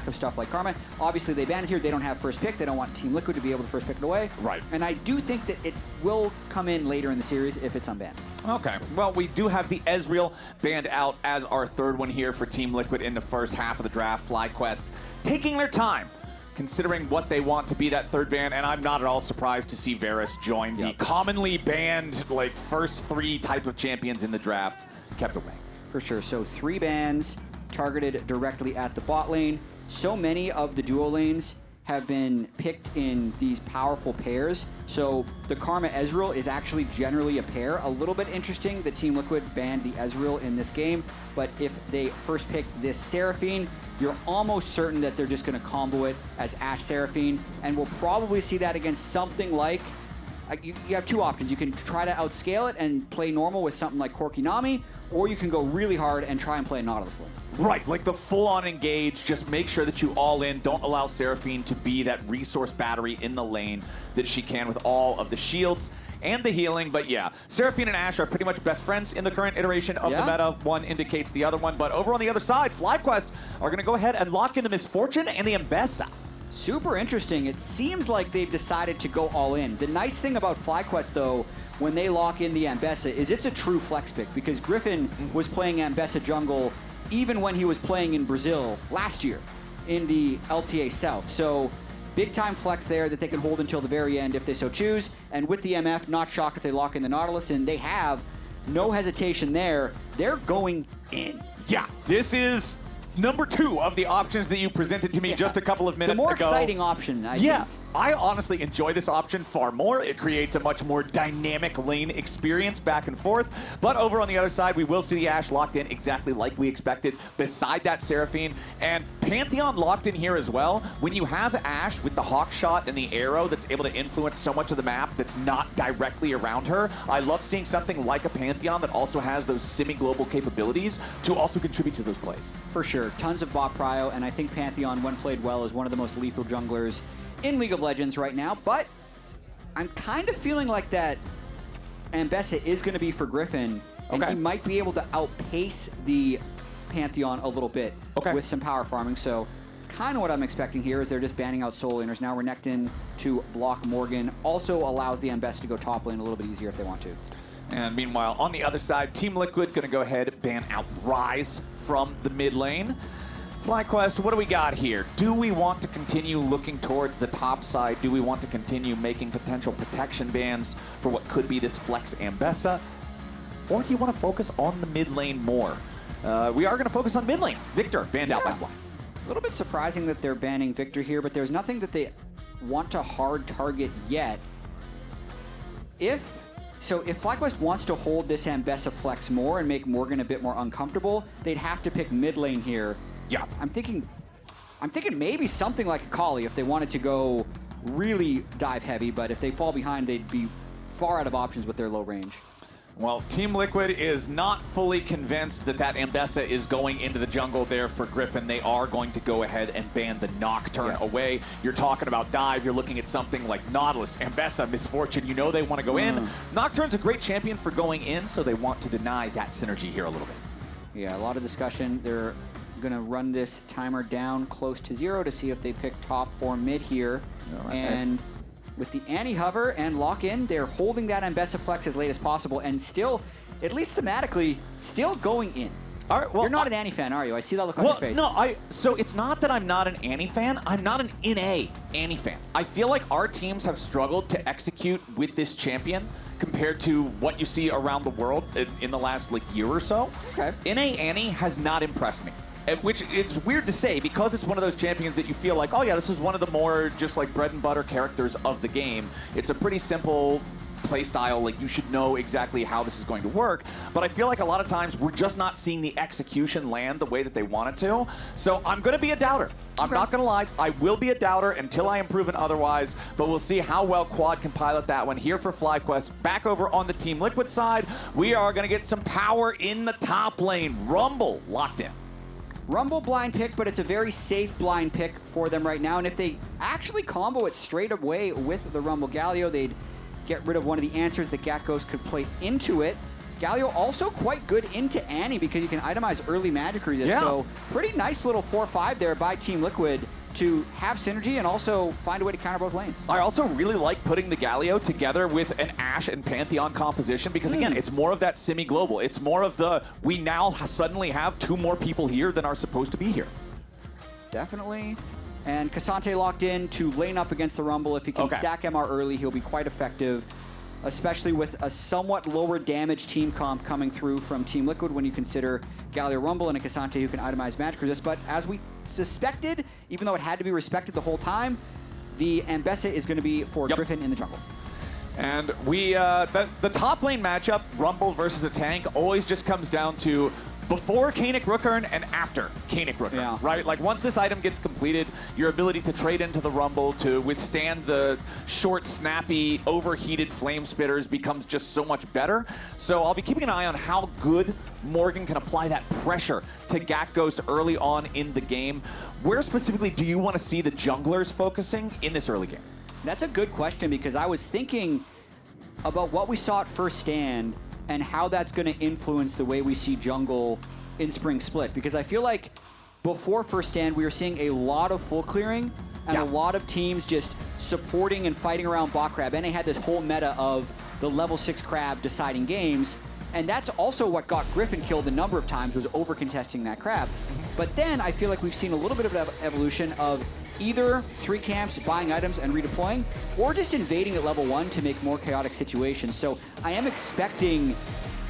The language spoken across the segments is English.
of stuff like Karma. Obviously, they banned it here. They don't have first pick. They don't want Team Liquid to be able to first pick it away. Right. And I do think that it will come in later in the series if it's unbanned. Okay. Well, we do have the Ezreal banned out as our third one here for Team Liquid in the first half of the draft. FlyQuest taking their time, considering what they want to be that third ban, and I'm not at all surprised to see Varus join the commonly banned, like, first 3 type of champions in the draft kept away. For sure. So 3 bans targeted directly at the bot lane. So many of the duo lanes have been picked in these powerful pairs. So the Karma Ezreal is actually generally a pair. A little bit interesting that Team Liquid banned the Ezreal in this game, but if they first pick this Seraphine, you're almost certain that they're just going to combo it as Ashe Seraphine, and we'll probably see that against something like, you have 2 options. You can try to outscale it and play normal with something like Corki Nami, or you can go really hard and try and play a Nautilus lane. Right, like the full-on engage, just make sure that you all in, don't allow Seraphine to be that resource battery in the lane that she can with all of the shields and the healing. But yeah, Seraphine and Ashe are pretty much best friends in the current iteration of the meta. One indicates the other one, but over on the other side, FlyQuest are going to go ahead and lock in the Misfortune and the Ambessa. Super interesting. It seems like they've decided to go all in. The nice thing about FlyQuest, though, when they lock in the Ambessa, is it's a true flex pick, because Gryffinn was playing Ambessa jungle even when he was playing in Brazil last year in the LTA South. So big time flex there that they can hold until the very end if they so choose. And with the MF, not shocked if they lock in the Nautilus, and they have no hesitation there. They're going in. Yeah, this is number 2 of the options that you presented to me just a couple of minutes ago. The more exciting option, I think. I honestly enjoy this option far more. It creates a much more dynamic lane experience back and forth. But over on the other side, we will see the Ashe locked in exactly like we expected beside that Seraphine. And Pantheon locked in here as well. When you have Ashe with the hawk shot and the arrow that's able to influence so much of the map that's not directly around her, I love seeing something like a Pantheon that also has those semi-global capabilities to also contribute to those plays. For sure. Tons of bot prio, and I think Pantheon, when played well, is one of the most lethal junglers in League of Legends right now, but I'm kind of feeling like that Ambessa is going to be for Gryffinn, and he might be able to outpace the Pantheon a little bit with some power farming, so it's kind of what I'm expecting here, is they're just banning out soul laners. Now Renekton to block Morgan also allows the Ambessa to go top lane a little bit easier if they want to. And meanwhile, on the other side, Team Liquid going to go ahead and ban out Ryze from the mid lane. FlyQuest, what do we got here? Do we want to continue looking towards the top side? Do we want to continue making potential protection bans for what could be this flex Ambessa? Or do you want to focus on the mid lane more? We are going to focus on mid lane. Victor, banned out by Fly. A little bit surprising that they're banning Victor here, but there's nothing that they want to hard target yet. If FlyQuest wants to hold this Ambessa flex more and make Morgan a bit more uncomfortable, they'd have to pick mid lane here. Yeah, I'm thinking maybe something like a Kali if they wanted to go really dive heavy, but if they fall behind, they'd be far out of options with their low range. Well, Team Liquid is not fully convinced that that Ambessa is going into the jungle there for Gryffinn. They are going to go ahead and ban the Nocturne away. You're talking about dive. You're looking at something like Nautilus, Ambessa, Misfortune. You know they want to go in. Nocturne's a great champion for going in, so they want to deny that synergy here a little bit. Yeah, a lot of discussion. They're going to run this timer down close to 0 to see if they pick top or mid here. And with the anti-hover and lock-in, they're holding that Ambessa flex as late as possible and still, at least thematically, still going in. All right, well, you're not an Annie fan, are you? I see that look on your face. No, so it's not that I'm not an Annie fan. I'm not an NA Annie fan. I feel like our teams have struggled to execute with this champion compared to what you see around the world in the last year or so. NA Annie has not impressed me. Which it's weird to say because it's one of those champions that you feel like, oh yeah, this is one of the more just like bread and butter characters of the game. It's a pretty simple play style, like you should know exactly how this is going to work, but I feel like a lot of times we're just not seeing the execution land the way that they want it to. So I'm going to be a doubter. I'm not going to lie. I will be a doubter until I am proven otherwise, but we'll see how well Quad can pilot that one here for FlyQuest. Back over on the Team Liquid side, we are going to get some power in the top lane. Rumble locked in. Rumble blind pick, but it's a very safe blind pick for them right now. And if they actually combo it straight away with the Rumble Galio, they'd get rid of one of the answers that Gakgos could play into it. Galio also quite good into Annie because you can itemize early magic resist. Yeah. So pretty nice little 4-5 there by Team Liquid to have synergy and also find a way to counter both lanes. I also really like putting the Galio together with an Ashe and Pantheon composition because, again, it's more of that semi-global. It's more of the, we now suddenly have 2 more people here than are supposed to be here. Definitely. And Ksante locked in to lane up against the Rumble. If he can stack MR early, he'll be quite effective, especially with a somewhat lower damage team comp coming through from Team Liquid when you consider Galio Rumble and a Ksante who can itemize magic resist. But as we suspected, even though it had to be respected the whole time, the Ambessa is going to be for Gryffinn in the jungle. And we, the top lane matchup, Rumble versus a tank, always just comes down to before Kaenic Rookern and after Kaenic Rookern, right? Like once this item gets completed, your ability to trade into the Rumble to withstand the short, snappy, overheated flame spitters becomes just so much better. So I'll be keeping an eye on how good Morgan can apply that pressure to Gakgos early on in the game. Where specifically do you want to see the junglers focusing in this early game? That's a good question because I was thinking about what we saw at First Stand and how that's going to influence the way we see jungle in Spring Split. Because I feel like before First Stand, we were seeing a lot of full clearing and a lot of teams just supporting and fighting around bot crab. And they had this whole meta of the level 6 crab deciding games. And that's also what got Gryffinn killed a number of times, was over-contesting that crab. But then I feel like we've seen a little bit of evolution of either 3 camps buying items and redeploying, or just invading at level 1 to make more chaotic situations. So I am expecting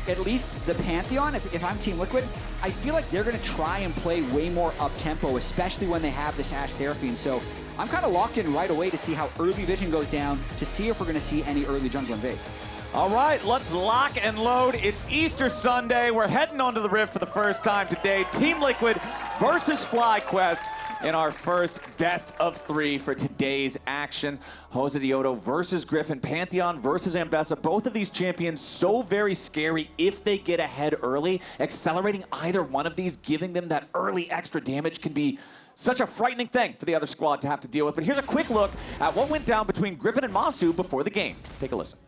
at least the Pantheon, if I'm Team Liquid, I feel like they're going to try and play way more up-tempo, especially when they have the Ashe Seraphine. So I'm kind of locked in right away to see how early vision goes down, to see if we're going to see any early jungle invades. All right, let's lock and load. It's Easter Sunday. We're heading onto the Rift for the first time today. Team Liquid versus FlyQuest in our first best of 3 for today's action. Josedeodo versus Gryffinn, Pantheon versus Ambessa. Both of these champions so very scary if they get ahead early. Accelerating either one of these, giving them that early extra damage can be such a frightening thing for the other squad to have to deal with. But here's a quick look at what went down between Gryffinn and Massu before the game. Take a listen.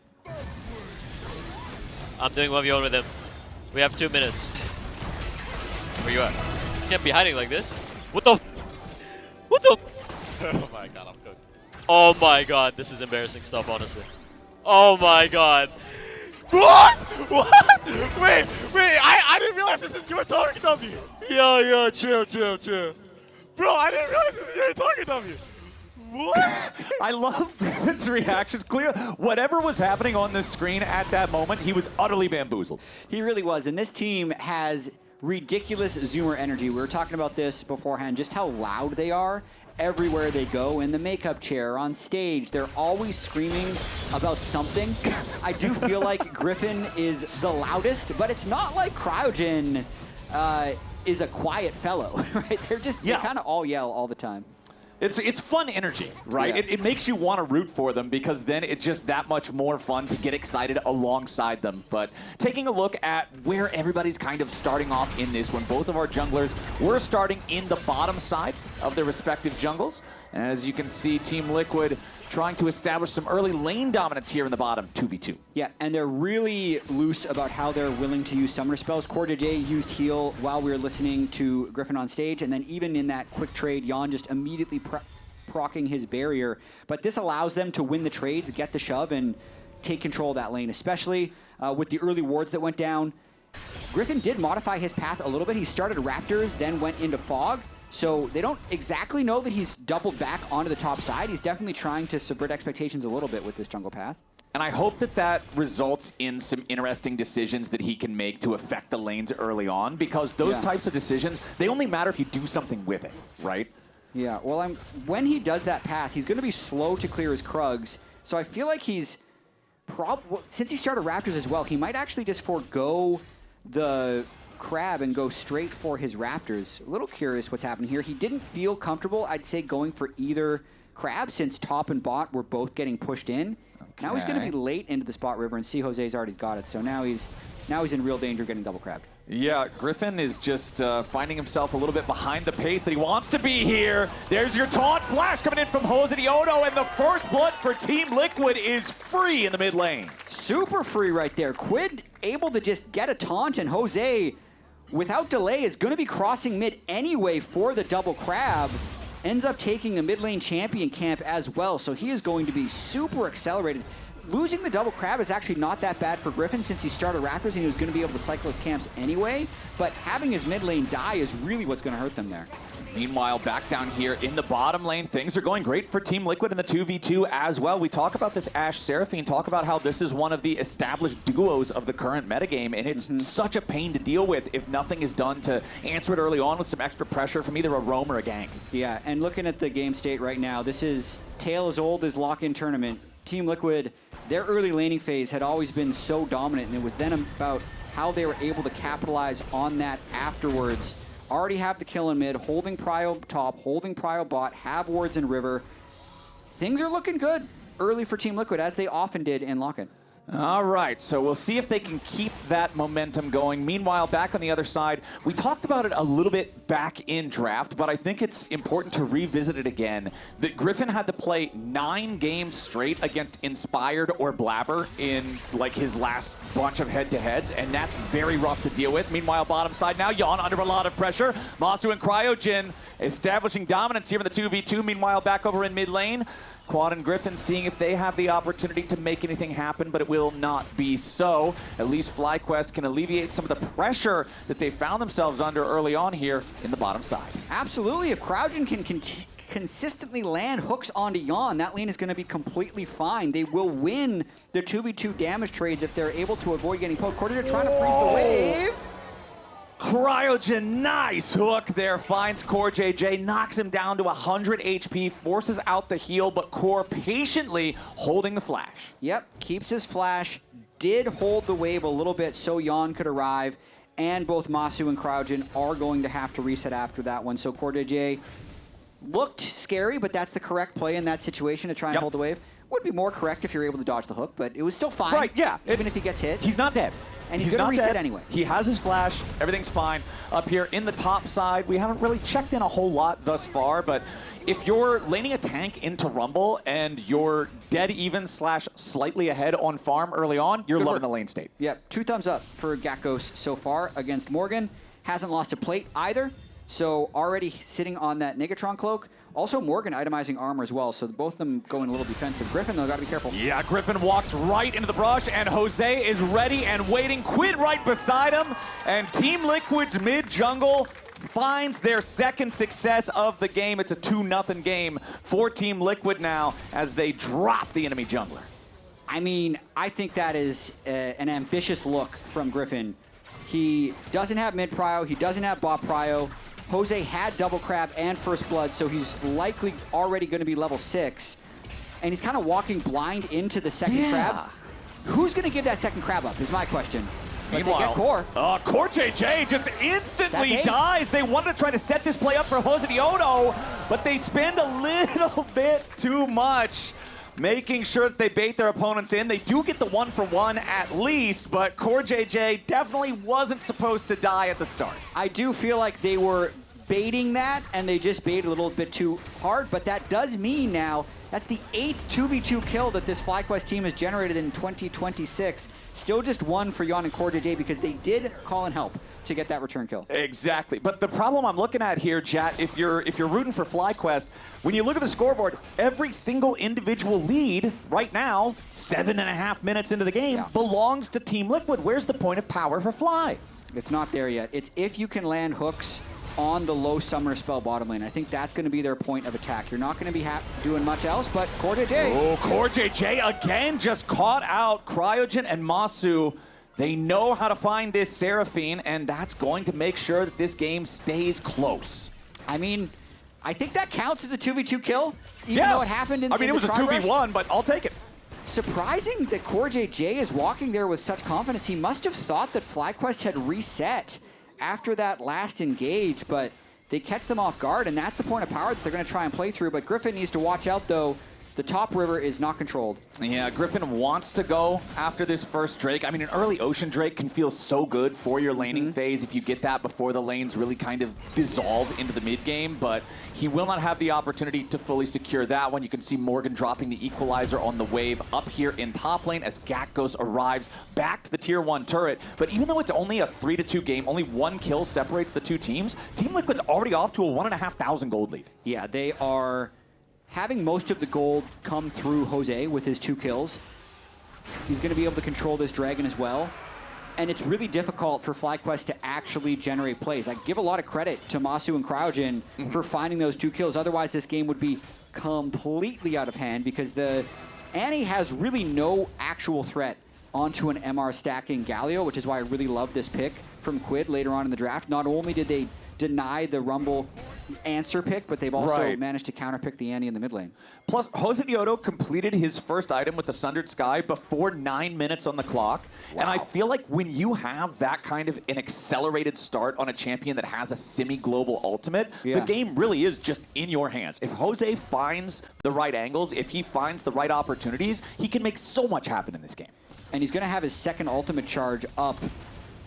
I'm doing 1v1 with him. We have 2 minutes. Where you at? You can't be hiding like this. What the? What the? Oh my god, I'm cooked. Oh my god, this is embarrassing stuff, honestly. Oh my god. What? What? Wait, I didn't realize this is your target W. Yo, chill. Bro, I didn't realize this is your target W. What? I love Griffin's reactions. Clear. Whatever was happening on the screen at that moment, he was utterly bamboozled. He really was, and this team has ridiculous zoomer energy. We were talking about this beforehand, just how loud they are everywhere they go. In the makeup chair, on stage, they're always screaming about something. I do feel like Gryffinn is the loudest, but it's not like Cryogen is a quiet fellow, right? They're just, they kind of all yell all the time. It's fun energy, right? Yeah. It makes you want to root for them because then it's just that much more fun to get excited alongside them. But taking a look at where everybody's kind of starting off in this one, both of our junglers were starting in the bottom side of their respective jungles. And as you can see, Team Liquid trying to establish some early lane dominance here in the bottom, 2v2. Yeah, and they're really loose about how they're willing to use summoner spells. CoreJJ used heal while we were listening to Gryffinn on stage, and then even in that quick trade, Yeon just immediately proccing his barrier. But this allows them to win the trades, get the shove, and take control of that lane, especially with the early wards that went down. Gryffinn did modify his path a little bit. He started Raptors, then went into Fog. So they don't exactly know that he's doubled back onto the top side. He's definitely trying to subvert expectations a little bit with this jungle path. And I hope that that results in some interesting decisions that he can make to affect the lanes early on, because those types of decisions, they only matter if you do something with it, right? Yeah, well, when he does that path, he's going to be slow to clear his Krugs. So I feel like he's since he started Raptors as well, he might actually just forego the crab and go straight for his Raptors. A little curious what's happening here. He didn't feel comfortable, I'd say, going for either crab since top and bot were both getting pushed in. Okay. Now he's going to be late into the spot river, and see Jose's already got it. So now he's in real danger getting double crabbed. Yeah, Gryffinn is just finding himself a little bit behind the pace that he wants to be here. There's your taunt flash coming in from Josedeodo, and the first blood for Team Liquid is free in the mid lane. Super free right there. QUID able to just get a taunt, and Jose, without delay, is going to be crossing mid anyway for the double crab. Ends up taking a mid lane champion camp as well, so he is going to be super accelerated. Losing the double crab is actually not that bad for Gryffinn since he started Raptors and he was going to be able to cycle his camps anyway, but having his mid lane die is really what's going to hurt them there. Meanwhile, back down here in the bottom lane, things are going great for Team Liquid in the 2v2 as well. We talk about this Ashe Seraphine, talk about how this is one of the established duos of the current metagame, and it's such a pain to deal with if nothing is done to answer it early on with some extra pressure from either a roam or a gank. Yeah, and looking at the game state right now, this is tale as old as lock-in tournament. Team Liquid, their early laning phase had always been so dominant, and it was then about how they were able to capitalize on that afterwards. Already have the kill in mid, holding Prio top, holding Prio bot, have wards in river. Things are looking good early for Team Liquid, as they often did in lock-in. All right, so we'll see if they can keep that momentum going. Meanwhile, back on the other side, we talked about it a little bit back in draft, but I think it's important to revisit it again. That Gryffinn had to play 9 games straight against Inspired or Blabber in like his last bunch of head-to-heads, and that's very rough to deal with. Meanwhile, bottom side now, Yeon under a lot of pressure. Massu and Cryogen establishing dominance here in the 2v2. Meanwhile, back over in mid lane, Quad and Gryffinn seeing if they have the opportunity to make anything happen, but it will not be so. At least FlyQuest can alleviate some of the pressure that they found themselves under early on here in the bottom side. Absolutely. If Cryogen can consistently land hooks onto Yeon, that lane is going to be completely fine. They will win the 2v2 damage trades if they're able to avoid getting poked. QuiD trying to freeze the wave. Cryogen, nice hook there, finds CoreJJ, knocks him down to 100 HP, forces out the heal, but Core patiently holding the flash. Yep, keeps his flash, did hold the wave a little bit so Yeon could arrive, and both Massu and Cryogen are going to have to reset after that one. So CoreJJ looked scary, but that's the correct play in that situation to try and hold the wave. Would be more correct if you're able to dodge the hook, but it was still fine. Right, yeah. Even if he gets hit. He's not dead. And he's going to reset dead. anyway. He has his flash. Everything's fine. Up here in the top side, we haven't really checked in a whole lot thus far, but if you're laning a tank into Rumble and you're dead even / slightly ahead on farm early on, you're loving the lane state. Yep, 2 thumbs up for Gakgos so far against Morgan. Hasn't lost a plate either, so already sitting on that Negatron cloak. Also, Morgan itemizing armor as well, so both of them going a little defensive. Gryffinn, though, gotta be careful. Yeah, Gryffinn walks right into the brush, and Jose is ready and waiting. QUID right beside him, and Team Liquid's mid-jungle finds their second success of the game. It's a 2-0 game for Team Liquid now as they drop the enemy jungler. I mean, I think that is an ambitious look from Gryffinn. He doesn't have mid-prio, he doesn't have bot prio. Jose had double crab and first blood, so he's likely already going to be level 6. And he's kind of walking blind into the second crab. Who's going to give that second crab up is my question. Meanwhile, CoreJJ just instantly dies. They wanted to try to set this play up for Josedeodo, but they spend a little bit too much making sure that they bait their opponents in. They do get the 1-for-1 at least, but CoreJJ definitely wasn't supposed to die at the start. I do feel like they were baiting that, and they just baited a little bit too hard, but that does mean now that's the 8th 2v2 kill that this FlyQuest team has generated in 2026. Still just 1 for Yeon and CoreJJ because they did call in help to get that return kill. Exactly. But the problem I'm looking at here, Jatt, if you're rooting for FlyQuest, when you look at the scoreboard, every single individual lead right now, 7.5 minutes into the game, belongs to Team Liquid. Where's the point of power for Fly? It's not there yet. It's if you can land hooks on the low summoner spell bottom lane. I think that's going to be their point of attack. You're not going to be doing much else, but CoreJJ. Oh, CoreJJ again just caught out Cryogen and Massu. They know how to find this Seraphine, and that's going to make sure that this game stays close. I mean, I think that counts as a 2v2 kill, even though it happened in the it was a 2v1, but I'll take it. Surprising that CoreJJ is walking there with such confidence. He must have thought that FlyQuest had reset after that last engage, but they catch them off guard, and that's the point of power that they're going to try and play through. But Gryffinn needs to watch out, though. The top river is not controlled. Yeah, Gryffinn wants to go after this first Drake. I mean, an early Ocean Drake can feel so good for your laning phase if you get that before the lanes really kind of dissolve into the mid game, but he will not have the opportunity to fully secure that one. You can see Morgan dropping the equalizer on the wave up here in top lane as Gakgos arrives back to the tier 1 turret. But even though it's only a 3-2 game, only 1 kill separates the two teams, Team Liquid's already off to a 1,500 gold lead. Yeah, they are having most of the gold come through Jose with his 2 kills. He's going to be able to control this dragon as well. And it's really difficult for FlyQuest to actually generate plays. I give a lot of credit to Massu and Cryogen for finding those 2 kills. Otherwise, this game would be completely out of hand because the Annie has really no actual threat onto an MR stacking Galio, which is why I really love this pick from QUID later on in the draft. Not only did they deny the Rumble answer pick, but they've also managed to counterpick the Annie in the mid lane. Plus, Josedeodo completed his first item with the Sundered Sky before 9 minutes on the clock. Wow. And I feel like when you have that kind of an accelerated start on a champion that has a semi-global ultimate, the game really is just in your hands. If Jose finds the right angles, if he finds the right opportunities, he can make so much happen in this game. And he's going to have his second ultimate charge up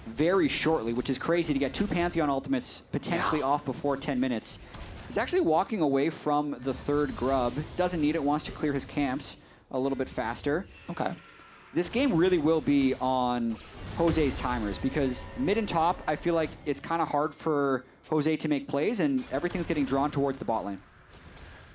very shortly, which is crazy to get 2 Pantheon ultimates potentially off before 10 minutes. He's actually walking away from the third grub. Doesn't need it, wants to clear his camps a little bit faster. Okay. This game really will be on Jose's timers because mid and top, I feel like it's kind of hard for Jose to make plays and everything's getting drawn towards the bot lane.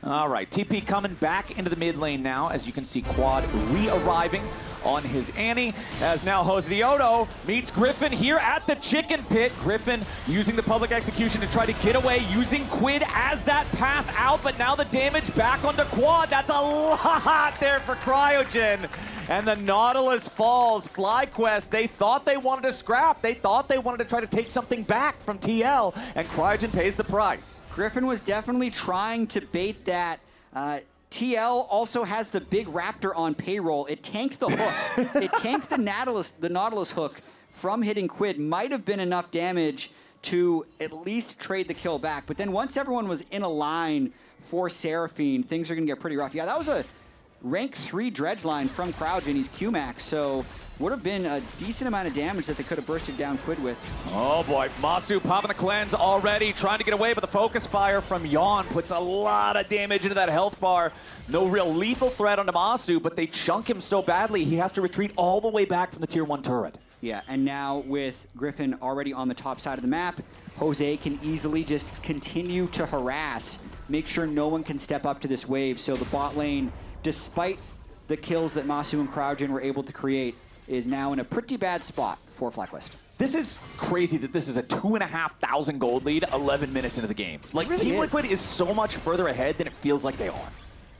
All right, TP coming back into the mid lane now. As you can see, QUID re-arriving on his Annie, as now Josedeodo meets Gryffinn here at the chicken pit. Gryffinn using the public execution to try to get away, using QUID as that path out, but now the damage back onto QUID. That's a lot there for Cryogen. And the Nautilus falls. FlyQuest, they thought they wanted to scrap. They thought they wanted to try to take something back from TL, and Cryogen pays the price. Gryffinn was definitely trying to bait that. TL also has the big raptor on payroll. It tanked the hook. It tanked the Nautilus hook from hitting QUID. Might have been enough damage to at least trade the kill back. But then once everyone was in a line for Seraphine, things are going to get pretty rough. Yeah, that was a rank 3 dredge line from Cryogen. He's Q-Max, so would have been a decent amount of damage that they could have bursted down QUID with. Oh boy, Massu popping the cleanse already, trying to get away, but the focus fire from Yeon puts a lot of damage into that health bar. No real lethal threat onto Massu, but they chunk him so badly he has to retreat all the way back from the tier 1 turret. Yeah, and now with Gryffinn already on the top side of the map, Jose can easily just continue to harass, make sure no one can step up to this wave. So the bot lane, despite the kills that Massu and Cryogen were able to create, is now in a pretty bad spot for FlyQuest. This is crazy that this is a 2,500 gold lead 11 minutes into the game. Like, really Team Liquid is so much further ahead than it feels like they are.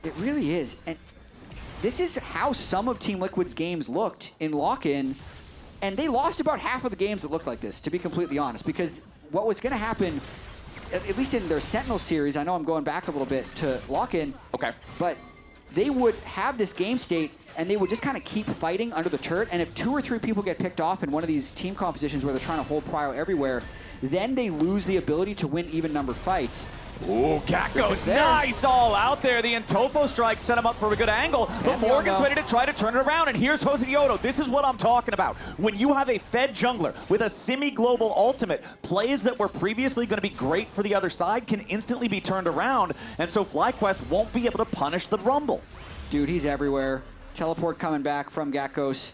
It really is. And this is how some of Team Liquid's games looked in lock-in, and they lost about half of the games that looked like this, to be completely honest, because what was going to happen, at least in their Sentinel series, I know I'm going back a little bit to lock-in, but they would have this game state and they would just kind of keep fighting under the turret, and if 2 or 3 people get picked off in one of these team compositions where they're trying to hold prio everywhere, then they lose the ability to win even-numbered fights. Ooh, Gakgos, nice all out there. The Intofo strike set him up for a good angle, but Morgan's ready to try to turn it around, and here's Josedeodo. This is what I'm talking about. When you have a fed jungler with a semi-global ultimate, plays that were previously going to be great for the other side can instantly be turned around, and so FlyQuest won't be able to punish the Rumble. Dude, he's everywhere. Teleport coming back from Gakgos.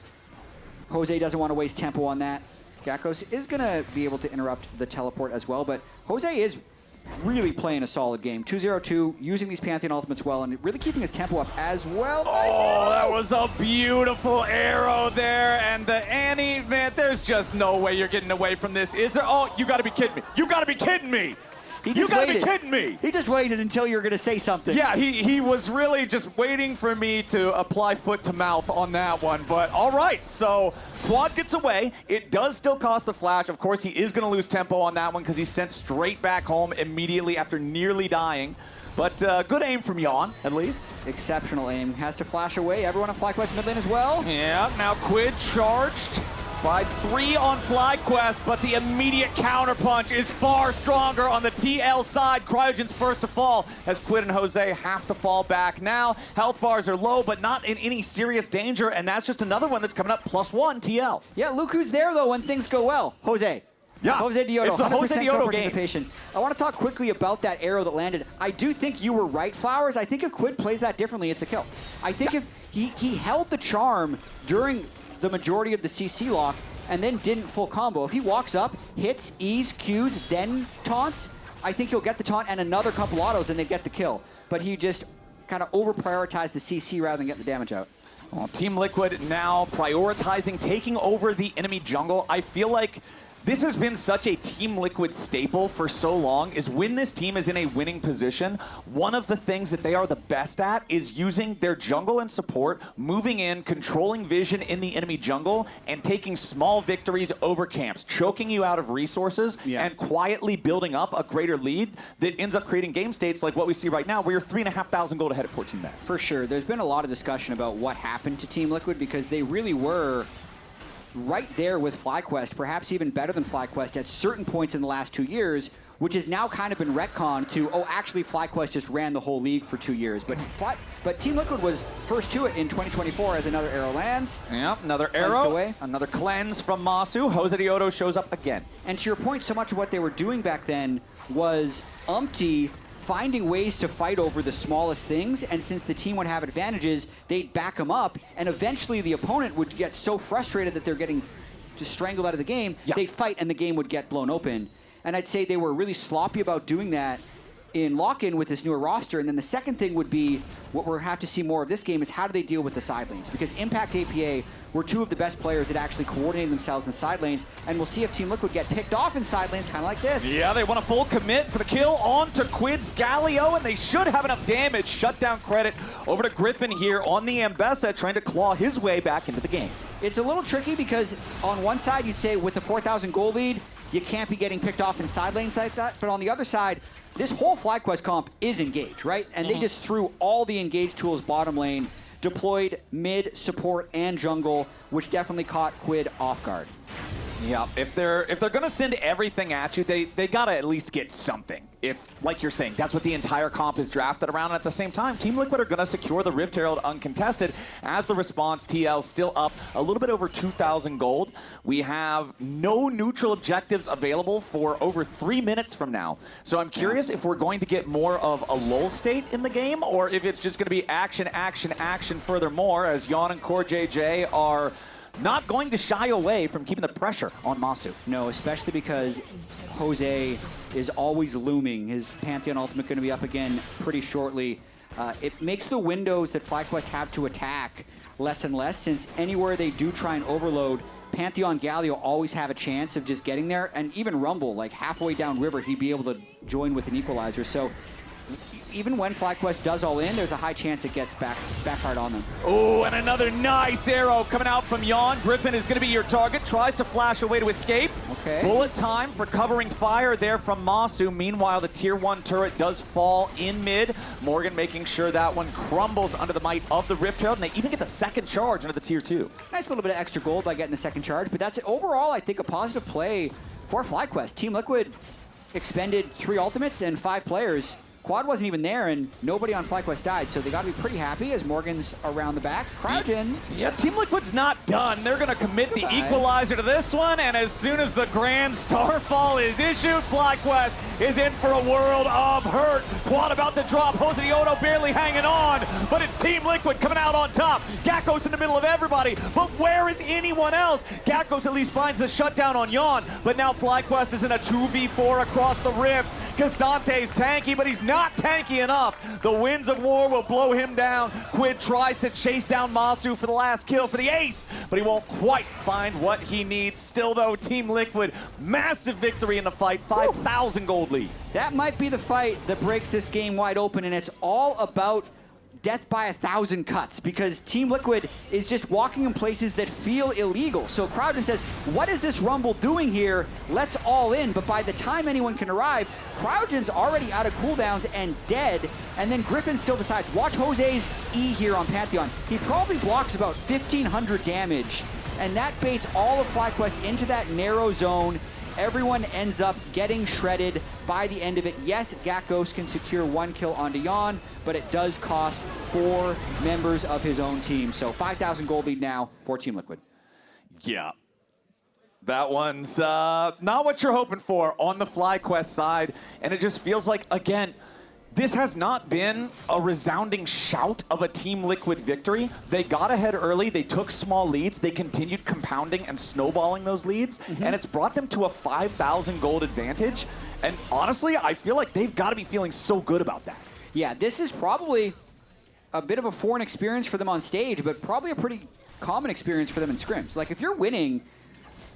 Jose doesn't want to waste tempo on that. Gakgos is going to be able to interrupt the teleport as well, but Jose is really playing a solid game. 2-0-2, using these Pantheon ultimates well, and really keeping his tempo up as well. Oh, that was a beautiful arrow there, and the Annie, man, there's just no way you're getting away from this, is there? Oh, you got to be kidding me. You got to be kidding me. You gotta be kidding me! He just waited until you were gonna say something. Yeah, he was really just waiting for me to apply foot to mouth on that one. But all right, so QUID gets away. It does still cost the flash. Of course, he is gonna lose tempo on that one because he's sent straight back home immediately after nearly dying. But good aim from Yeon, at least. Exceptional aim. Has to flash away. Everyone on FlyQuest mid lane as well. Yeah, now QUID charged. by 3 on FlyQuest, but the immediate counterpunch is far stronger on the TL side. Cryogen's first to fall as QUID and Jose have to fall back now. Health bars are low, but not in any serious danger, and that's just another one that's coming up +1 TL. Yeah, look who's there, though, when things go well. Jose. Yeah, Josedeodo, it's the 100% Josedeodo participation. I want to talk quickly about that arrow that landed. I do think you were right, Flowers. I think if QUID plays that differently, it's a kill. I think if he held the charm during the majority of the CC lock and then didn't full combo. If he walks up, hits, E's, Qs, then taunts, I think he'll get the taunt and another couple autos and they get the kill. But he just kind of over-prioritized the CC rather than getting the damage out. Well, Team Liquid now prioritizing taking over the enemy jungle. I feel like this has been such a Team Liquid staple for so long, is when this team is in a winning position, one of the things that they are the best at is using their jungle and support, moving in, controlling vision in the enemy jungle, and taking small victories over camps, choking you out of resources, and quietly building up a greater lead that ends up creating game states like what we see right now, where you're 3,500 gold ahead at 14 minutes. For sure. There's been a lot of discussion about what happened to Team Liquid because they really were right there with FlyQuest, perhaps even better than FlyQuest at certain points in the last 2 years, which has now kind of been retconned to, oh, actually FlyQuest just ran the whole league for 2 years. But Team Liquid was first to it in 2024 as another arrow lands. Yep, another arrow, another cleanse from Massu. Josedeodo shows up again. And to your point, so much of what they were doing back then was umpty finding ways to fight over the smallest things, and since the team would have advantages, they'd back them up, and eventually the opponent would get so frustrated that they're getting just strangled out of the game, they'd fight and the game would get blown open. And I'd say they were really sloppy about doing that in lock-in with this newer roster. And then the second thing would be, what we'll have to see more of this game is how do they deal with the side lanes? Because Impact APA were two of the best players that actually coordinated themselves in side lanes, and we'll see if Team Liquid get picked off in side lanes, kind of like this. Yeah, they want a full commit for the kill onto QUID's Galio, and they should have enough damage. Shutdown credit over to Gryffinn here on the Ambessa, trying to claw his way back into the game. It's a little tricky because on one side you'd say with the 4,000 gold lead, you can't be getting picked off in side lanes like that, but on the other side, this whole FlyQuest comp is engaged, right? And they just threw all the engaged tools bottom lane, deployed mid, support, and jungle, which definitely caught QUID off guard. Yeah, if they're gonna send everything at you, they gotta at least get something. If, like you're saying, that's what the entire comp is drafted around, and at the same time, Team Liquid are gonna secure the Rift Herald uncontested. As the response, TL still up a little bit over 2,000 gold. We have no neutral objectives available for over 3 minutes from now. So I'm curious if we're going to get more of a lull state in the game, or if it's just gonna be action, action, action furthermore, as Yeon and CoreJJ are not going to shy away from keeping the pressure on Massu. No, especially because Jose is always looming. His Pantheon ultimate going to be up again pretty shortly. It makes the windows that FlyQuest have to attack less and less, since anywhere they do try and overload, Pantheon Galio always have a chance of just getting there, and even Rumble, like halfway down river, he'd be able to join with an equalizer. So even when FlyQuest does all in, there's a high chance it gets back hard on them. Oh, and another nice arrow coming out from Yeon. Gryffinn is going to be your target. Tries to flash away to escape. Okay. Bullet time for covering fire there from Massu. Meanwhile, the tier 1 turret does fall in mid. Morgan making sure that one crumbles under the might of the Rift Herald, and they even get the second charge under the tier 2. Nice little bit of extra gold by getting the second charge, but that's overall, I think, a positive play for FlyQuest. Team Liquid expended 3 ultimates and 5 players. Quad wasn't even there, and nobody on FlyQuest died, so they got to be pretty happy as Morgan's around the back. Cryogen. Yeah, Team Liquid's not done. They're going to commit the equalizer to this one, and as soon as the Grand Starfall is issued, FlyQuest is in for a world of hurt. Quad about to drop. Josedeodo barely hanging on, but it's Team Liquid coming out on top. Gakgos in the middle of everybody, but where is anyone else? Gakgos at least finds the shutdown on Yeon, but now FlyQuest is in a 2v4 across the Rift. Ksante's tanky, but he's not tanky enough. The winds of war will blow him down. QUID tries to chase down Massu for the last kill for the ace, but he won't quite find what he needs. Still though, Team Liquid, massive victory in the fight, 5,000 gold lead. That might be the fight that breaks this game wide open, and it's all about death by 1,000 cuts, because Team Liquid is just walking in places that feel illegal. So Cryogen says, what is this Rumble doing here? Let's all in. But by the time anyone can arrive, Cryogen's already out of cooldowns and dead. And then Gryffinn still decides, watch Jose's E here on Pantheon. He probably blocks about 1,500 damage and that baits all of FlyQuest into that narrow zone. Everyone ends up getting shredded by the end of it. Yes, Gakgos can secure 1 kill onto Yeon, but it does cost 4 members of his own team. So 5,000 gold lead now for Team Liquid. Yeah. That one's not what you're hoping for on the FlyQuest side, and it just feels like, again, this has not been a resounding shout of a Team Liquid victory. They got ahead early, they took small leads, they continued compounding and snowballing those leads, and it's brought them to a 5,000 gold advantage. And honestly, I feel like they've got to be feeling so good about that. Yeah, this is probably a bit of a foreign experience for them on stage, but probably a pretty common experience for them in scrims. Like, if you're winning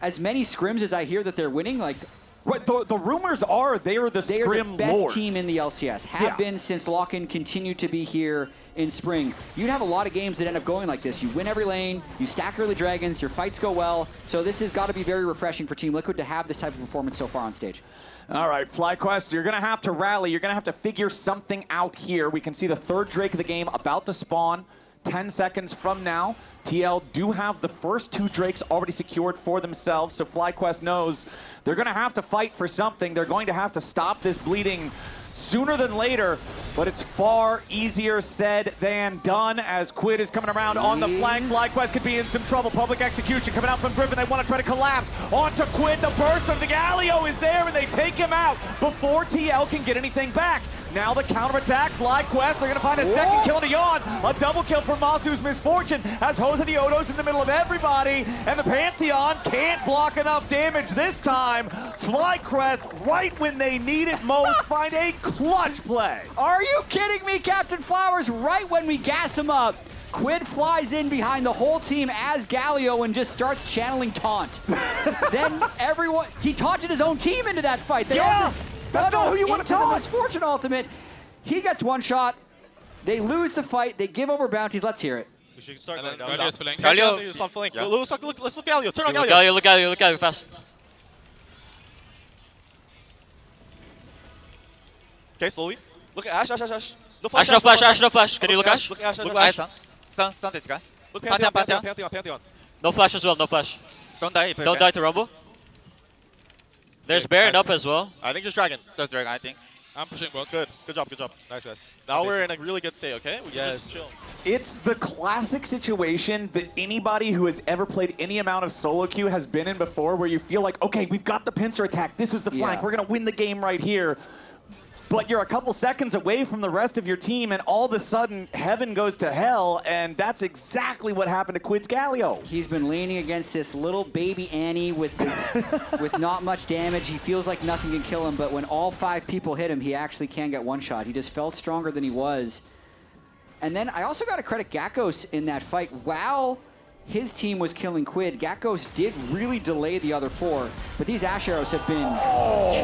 as many scrims as I hear that they're winning, like, right, the rumors are they are the best lords. team in the LCS, have been since lock-in continued to be here in spring. You'd have a lot of games that end up going like this. You win every lane, you stack early dragons, your fights go well. So this has got to be very refreshing for Team Liquid to have this type of performance so far on stage. All right, FlyQuest, you're going to have to rally. You're going to have to figure something out here. We can see the 3rd Drake of the game about to spawn 10 seconds from now. TL do have the first 2 Drakes already secured for themselves, so FlyQuest knows they're going to have to fight for something. They're going to have to stop this bleeding sooner than later, but it's far easier said than done as QUID is coming around on the flank. FlyQuest could be in some trouble. Public execution coming out from Gryffinn. They want to try to collapse onto QUID. The burst of the Galio is there, and they take him out before TL can get anything back. Now the counterattack, FlyQuest, they're going to find a second kill to Yeon. A double kill for Massu's misfortune as Josedeodo's in the middle of everybody, and the Pantheon can't block enough damage this time. FlyQuest, right when they need it most, find a clutch play. Are you kidding me, Captain Flowers? Right when we gas him up, QUID flies in behind the whole team as Galio and just starts channeling taunt. Then everyone, he taunted his own team into that fight. That's not who you want to taunt. Misfortune ultimate. He gets 1 shot. They lose the fight. They give over bounties. Let's hear it. We should start going down. Galio. Stop flank. Let's look Galio. Turn on Look Galio. Look Galio, fast. Okay, slowly. Look at Ashe. No Ashe, no flash. Can you look Ashe? Look Ashe. Look Ashe. Stun this guy. Look Pantheon. No flash as well, no flash. Don't die. Don't die to Rumble. There's Baron up as well. I think just Dragon. Just Dragon, I think. I'm pushing both. Good job. Nice, guys. Now we're in a really good state, okay? We can just chill. It's the classic situation that anybody who has ever played any amount of solo queue has been in before, where you feel like, okay, we've got the pincer attack. This is the flank. We're going to win the game right here. But you're a couple seconds away from the rest of your team, and all of a sudden, heaven goes to hell, and that's exactly what happened to QUID's Galio. He's been leaning against this little baby Annie with not much damage. He feels like nothing can kill him, but when all 5 people hit him, he actually can get 1 shot. He just felt stronger than he was. And then I also got to credit Gakgos in that fight. While his team was killing QUID, Gakgos did really delay the other 4, but these Ashe arrows have been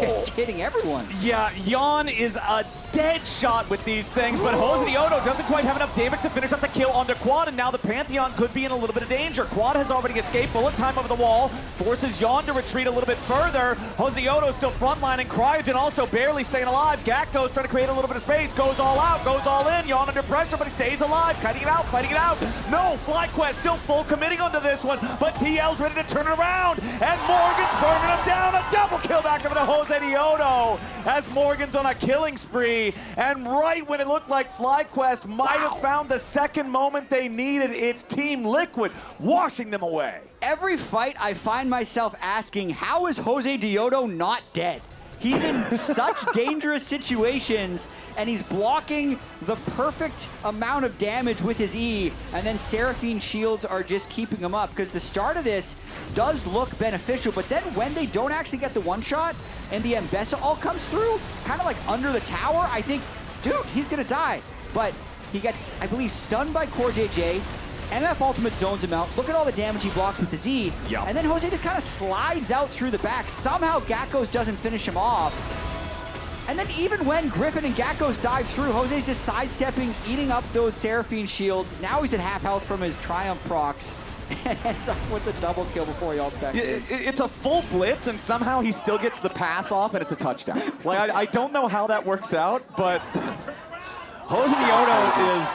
just hitting everyone. Yeah, Yeon is a dead shot with these things, but Josedeodo doesn't quite have enough damage to finish up the kill onto QUID, and now the Pantheon could be in a little bit of danger. QUID has already escaped, bullet time over the wall, forces Yeon to retreat a little bit further. Josedeodo still frontlining, Cryogen also barely staying alive. Gakgos trying to create a little bit of space, goes all out, goes all in. Yeon under pressure, but he stays alive, fighting it out. No, FlyQuest still full committing onto this one, but TL's ready to turn it around, and Morgan's burning him down. A double kill back over to Josedeodo as Morgan's on a killing spree, and right when it looked like FlyQuest might have found the second moment they needed, it's Team Liquid washing them away. Every fight I find myself asking, how is Josedeodo not dead? He's in such dangerous situations, and he's blocking the perfect amount of damage with his E, and then Seraphine shields are just keeping him up, because the start of this does look beneficial, but then when they don't actually get the 1 shot, and the Ambessa all comes through, kind of like under the tower, I think, dude, he's gonna die. But he gets, I believe, stunned by CoreJJ, MF ultimate zones him out. Look at all the damage he blocks with his E. Yep. And then Jose just kind of slides out through the back. Somehow Gakgos doesn't finish him off. And then even when Gryffinn and Gakgos dive through, Jose's just sidestepping, eating up those Seraphine shields. Now he's at half health from his Triumph procs. And ends up with the double kill before he ults back in. It's a full blitz, and somehow he still gets the pass off, and it's a touchdown. Like, I don't know how that works out, but Josedeodo is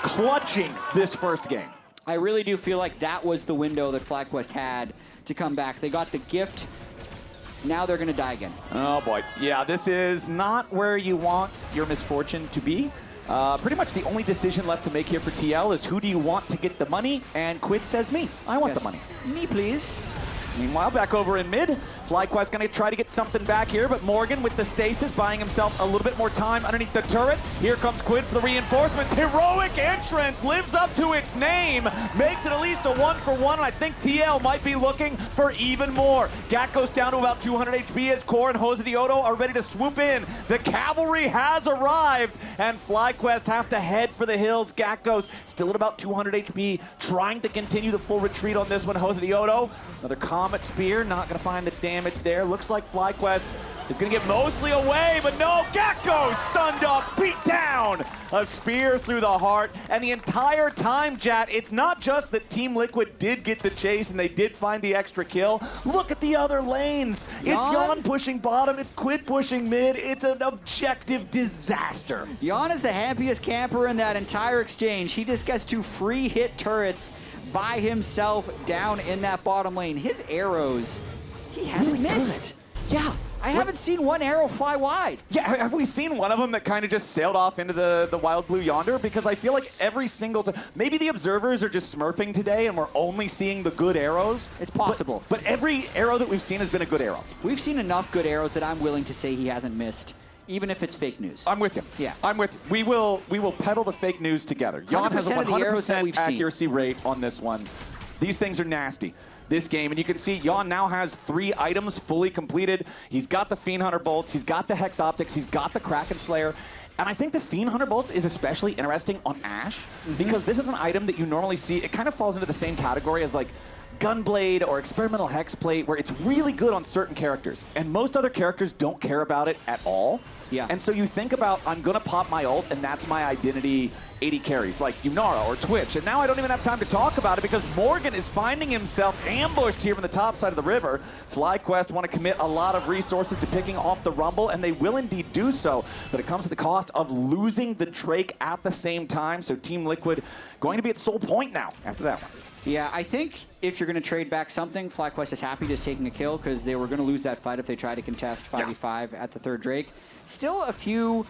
clutching this first game. I really do feel like that was the window that FlyQuest had to come back. They got the gift. Now they're going to die again. Oh, boy. Yeah, this is not where you want your misfortune to be. Pretty much the only decision left to make here for TL is who do you want to get the money? And QUID says me. I want the money. Me, please. Meanwhile, back over in mid, FlyQuest going to try to get something back here, but Morgan with the stasis buying himself a little bit more time underneath the turret. Here comes QUID for the reinforcements. Heroic entrance lives up to its name, makes it at least a 1-for-1, and I think TL might be looking for even more. Gakgos down to about 200 HP as Core and Josedeodo are ready to swoop in. The cavalry has arrived, and FlyQuest have to head for the hills. Gakgos still at about 200 HP, trying to continue the full retreat on this one. Josedeodo, another Comet Spear, not going to find the damage there. Looks like FlyQuest is going to get mostly away, but no, Gakgos stunned up, beat down. A spear through the heart, and the entire time, Jatt, it's not just that Team Liquid did get the chase and they did find the extra kill. Look at the other lanes. It's Yeon pushing bottom, it's QUID pushing mid. It's an objective disaster. Yeon is the happiest camper in that entire exchange. He just gets to free hit turrets by himself down in that bottom lane. His arrows, he hasn't missed. Yeah. I haven't seen one arrow fly wide. Yeah, have we seen one of them that kind of just sailed off into the wild blue yonder? Because I feel like every single time, maybe the observers are just smurfing today and we're only seeing the good arrows. It's possible. But every arrow that we've seen has been a good arrow. We've seen enough good arrows that I'm willing to say he hasn't missed, even if it's fake news. I'm with you. Yeah. I'm with you. We will peddle the fake news together. Yeon has a 100% accuracy rate on this one. These things are nasty. This game, and you can see Yeon now has 3 items fully completed. He's got the Fiend Hunter bolts, he's got the Hex Optics, he's got the Kraken Slayer, and I think the Fiend Hunter bolts is especially interesting on Ashe because this is an item that you normally see. It kind of falls into the same category as like Gunblade or Experimental Hexplate, where it's really good on certain characters, and most other characters don't care about it at all. Yeah. And so you think about, I'm gonna pop my ult, and that's my identity 80 carries, like Yunara or Twitch. And now I don't even have time to talk about it because Morgan is finding himself ambushed here from the top side of the river. FlyQuest want to commit a lot of resources to picking off the Rumble, and they will indeed do so, but it comes at the cost of losing the Drake at the same time. So Team Liquid going to be at sole point now after that one. Yeah, I think if you're going to trade back something, FlyQuest is happy just taking a kill because they were going to lose that fight if they tried to contest 5v5 at the third Drake. Still a few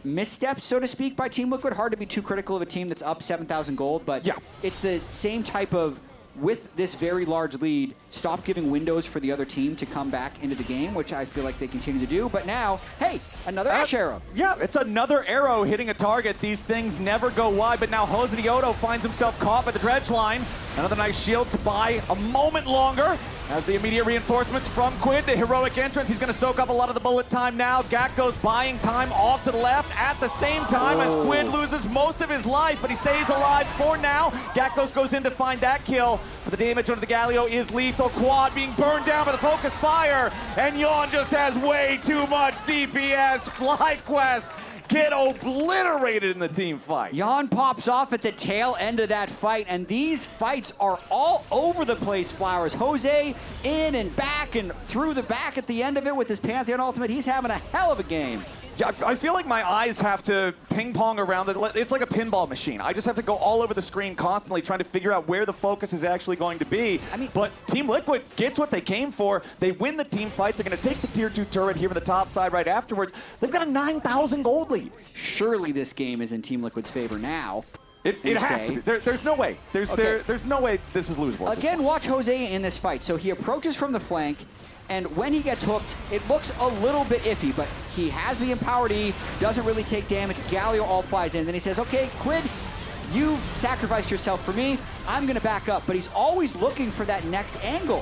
missteps, so to speak, by Team Liquid. Hard to be too critical of a team that's up 7,000 gold, but it's the same type of, with this very large lead, stop giving windows for the other team to come back into the game, which I feel like they continue to do. But now, hey, another Ashe arrow. Yeah, it's another arrow hitting a target. These things never go wide, but now Josedeodo finds himself caught by the dredge line. Another nice shield to buy a moment longer. As the immediate reinforcements from QUID, the heroic entrance, he's going to soak up a lot of the bullet time now. Gakgos buying time off to the left at the same time as QUID loses most of his life, but he stays alive for now. Gakgos goes in to find that kill, but the damage onto the Galio is lethal. Quad being burned down by the focus fire, and Yeon just has way too much DPS. FlyQuest get obliterated in the team fight. Yeon pops off at the tail end of that fight, and these fights are all over the place, Flowers. Jose in and back and through the back at the end of it with his Pantheon ultimate. He's having a hell of a game. Yeah, I feel like my eyes have to ping pong around it. It's like a pinball machine. I just have to go all over the screen constantly trying to figure out where the focus is actually going to be. But Team Liquid gets what they came for. They win the team fight. They're going to take the tier 2 turret here from the top side right afterwards. They've got a 9,000 gold lead. Surely this game is in Team Liquid's favor now. It has to be. There's no way. There's no way this is losable. Again, watch Jose in this fight. So he approaches from the flank, and when he gets hooked, it looks a little bit iffy, but he has the empowered E, doesn't really take damage. Galio all flies in. Then he says, okay, QUID, you've sacrificed yourself for me. I'm going to back up. But he's always looking for that next angle.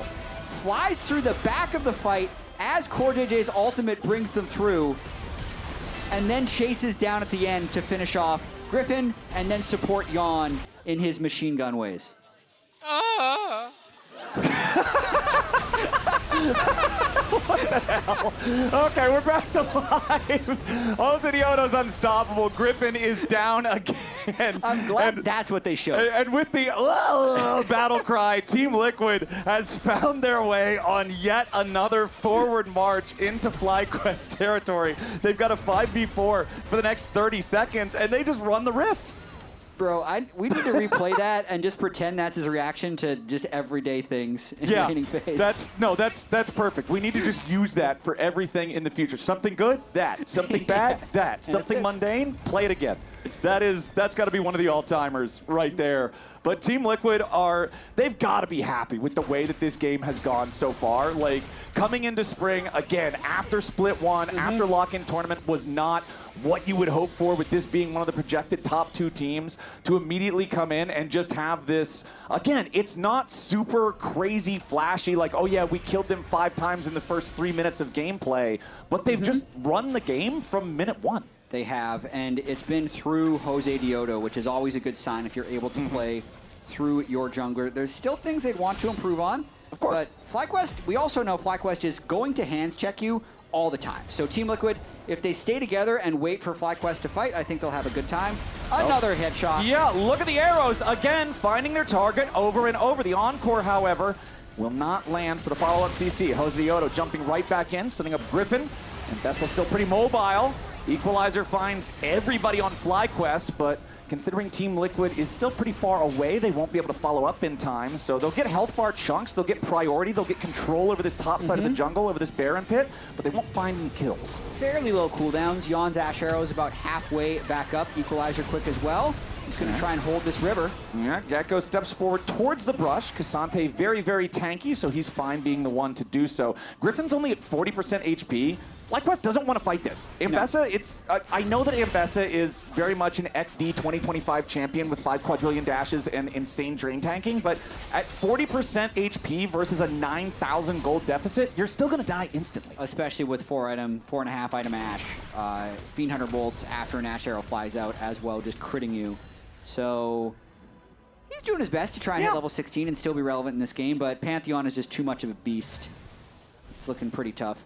Flies through the back of the fight as CoreJJ's ultimate brings them through, and then chases down at the end to finish off Gryffinn and then support Yeon in his machine gun ways. What the hell? Okay, we're back to live. Josedeodo's unstoppable. Gryffinn is down again. I'm glad that's what they showed. And with the battle cry, Team Liquid has found their way on yet another forward march into FlyQuest territory. They've got a 5v4 for the next 30 seconds, and they just run the rift. Bro, we need to replay that and just pretend that's his reaction to just everyday things in Raining Phase. That's perfect. We need to just use that for everything in the future. Something good, that. Something bad, that. Something mundane, play it again. That's got to be one of the all-timers right there. But Team Liquid they've got to be happy with the way that this game has gone so far. Like, coming into spring, again, after Split 1, after Lock-In Tournament was not what you would hope for with this being one of the projected top 2 teams, to immediately come in and just have this, again, it's not super crazy flashy, like, oh yeah, we killed them 5 times in the first 3 minutes of gameplay, but they've just run the game from minute 1. They have, and it's been through Josedeodo, which is always a good sign if you're able to play through your jungler. There's still things they'd want to improve on. Of course. But FlyQuest, we also know FlyQuest is going to hands check you all the time. So Team Liquid, if they stay together and wait for FlyQuest to fight, I think they'll have a good time. Another headshot. Yeah, look at the arrows. Again, finding their target over and over. The Encore, however, will not land for the follow-up CC. Josedeodo jumping right back in, setting up Gryffinn. Ambessa still pretty mobile. Equalizer finds everybody on FlyQuest, but considering Team Liquid is still pretty far away, they won't be able to follow up in time. So they'll get health bar chunks, they'll get priority, they'll get control over this top side of the jungle, over this Baron pit, but they won't find any kills. Fairly low cooldowns. Yeon's Ashe arrow is about halfway back up. Equalizer quick as well. He's going to try and hold this river. Yeah, Gakgos steps forward towards the brush. Ksante very, very tanky, so he's fine being the one to do so. Griffin's only at 40% HP. FlyQuest doesn't want to fight this. Ambessa, I know that Ambessa is very much an XD 2025 champion with 5 quadrillion dashes and insane drain tanking, but at 40% HP versus a 9,000 gold deficit, you're still going to die instantly. Especially with 4.5 item Ashe. Fiend Hunter bolts after an Ashe arrow flies out as well, just critting you. So he's doing his best to try and hit level 16 and still be relevant in this game, but Pantheon is just too much of a beast. It's looking pretty tough.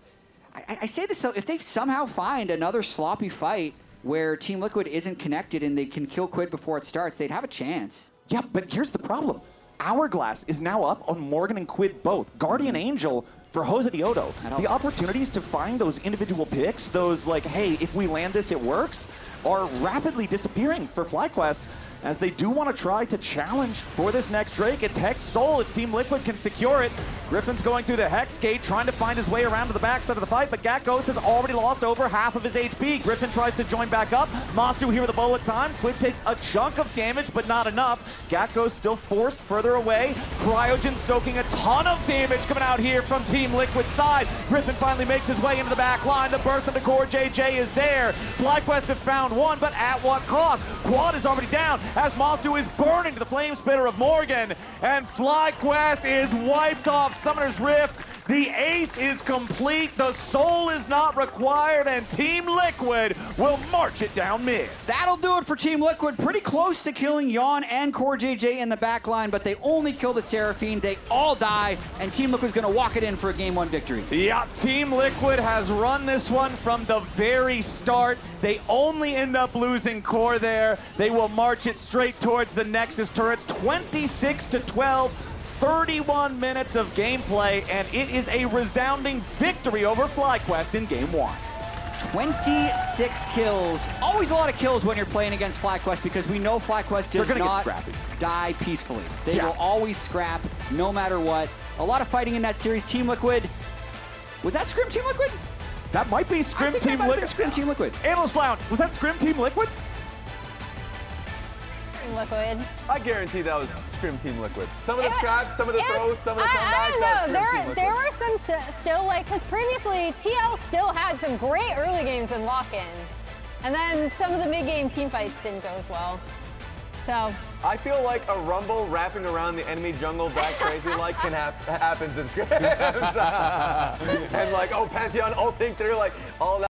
I say this though, if they somehow find another sloppy fight where Team Liquid isn't connected and they can kill QUID before it starts, they'd have a chance. Yeah, but here's the problem. Hourglass is now up on Morgan and QUID both. Guardian Angel for Josedeodo. The opportunities to find those individual picks, those like, hey, if we land this, it works, are rapidly disappearing for FlyQuest, as they do want to try to challenge for this next Drake. It's Hex Soul if Team Liquid can secure it. Griffin's going through the Hex Gate, trying to find his way around to the backside of the fight, but Gakgos has already lost over half of his HP. Gryffinn tries to join back up. Massu here with a bullet time. QUID takes a chunk of damage, but not enough. Gakgos still forced further away. Cryogen soaking a ton of damage coming out here from Team Liquid's side. Gryffinn finally makes his way into the back line. The burst into CoreJJ is there. FlyQuest have found one, but at what cost? Quad is already down as Massu is burning to the flame spitter of Morgan, and FlyQuest is wiped off Summoner's Rift. The ace is complete, the soul is not required, and Team Liquid will march it down mid. That'll do it for Team Liquid. Pretty close to killing Yeon and CoreJJ in the back line, but they only kill the Seraphine. They all die, and Team Liquid's going to walk it in for a Game 1 victory. Yeah, Team Liquid has run this one from the very start. They only end up losing core there. They will march it straight towards the Nexus turrets, 26-12. 31 minutes of gameplay, and it is a resounding victory over FlyQuest in Game 1. 26 kills. Always a lot of kills when you're playing against FlyQuest because we know FlyQuest does not die peacefully. They will always scrap no matter what. A lot of fighting in that series. Team Liquid. Was that Scrim Team Liquid? That might be Scrim Team Liquid. Scrim Team Liquid. Analyst Lounge, was that Scrim Team Liquid? Liquid. I guarantee that was Scrim Team Liquid. Some of the scraps, some of the throws, some of the comebacks. I don't know. There were some still, like, because previously TL still had some great early games in lock-in. And then some of the mid-game team fights didn't go as well. So I feel like a rumble wrapping around the enemy jungle that crazy like happens in scrims. And like, oh, Pantheon ulting through, like all that.